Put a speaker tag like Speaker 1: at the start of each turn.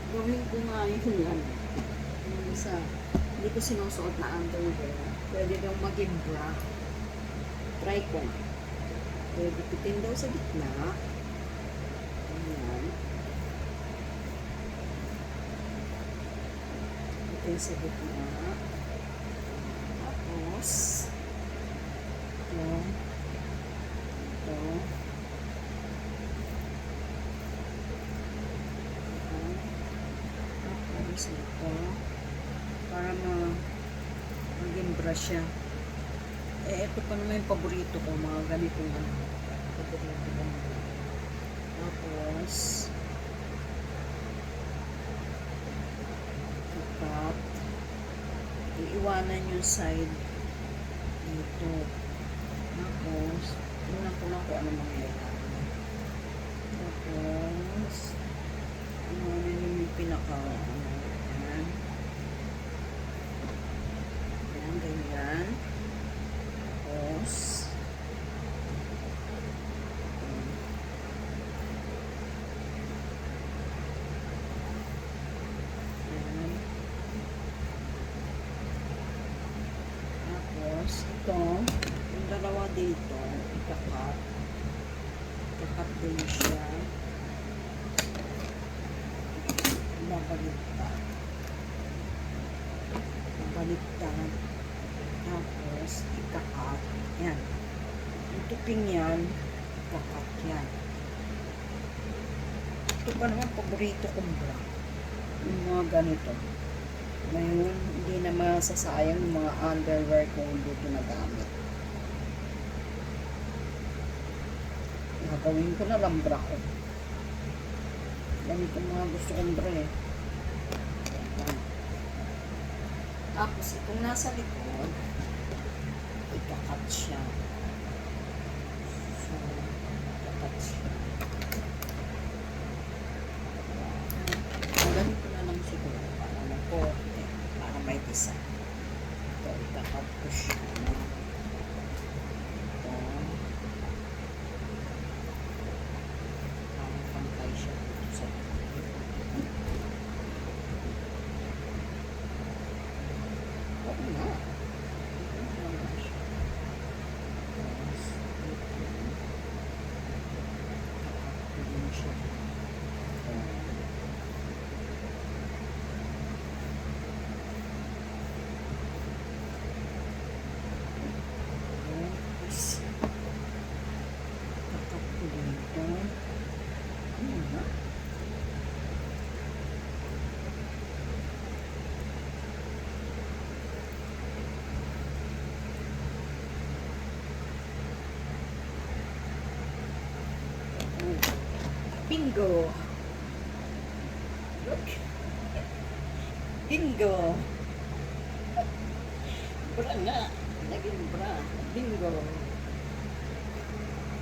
Speaker 1: Gawin ko nga yun yan. Yung isa, hindi ko sinusuot na underwear. Pwede daw maging bra. Try ko. Pwede pitin daw sa gitna. Ayan. Pitin sa gitna. Tapos, ito. Ito. Tapos ito. Para maging brush siya. Ito pa naman yung paborito ko. Mga ganito na. Paborito ko. Tapos, ikat. Iiwanan yung side dito. Tapos, tingnan ko lang kung ano mangyayari. Tapos, iwanan yung pinaka, yan. Yan, ganyan. Tapos, yan. Tapos, ito, yung dalawa dito, ikakat. Ikakat din siya. Babaliktad. Babaliktad. Tapos, ikakat. Yan. Yung tuping yan, ikakat yan. Ito pa naman paborito kong bra. Yung mga ganito. Ngayon, hindi na masasayang yung mga underwear kung dito nagamit. Gagawin ko na lang bra ko. Ganito mga gusto kong bra eh. Tapos, itong nasa likod, ikakat siya. So, ikakat siya. Ganito na lang siguro para maporte, para may design. Ito, ikakat ko siya. Ito. Para pantay siya dito sa oo nga. Bingo! Look! Bingo! Bra nga! Naging bra! Bingo!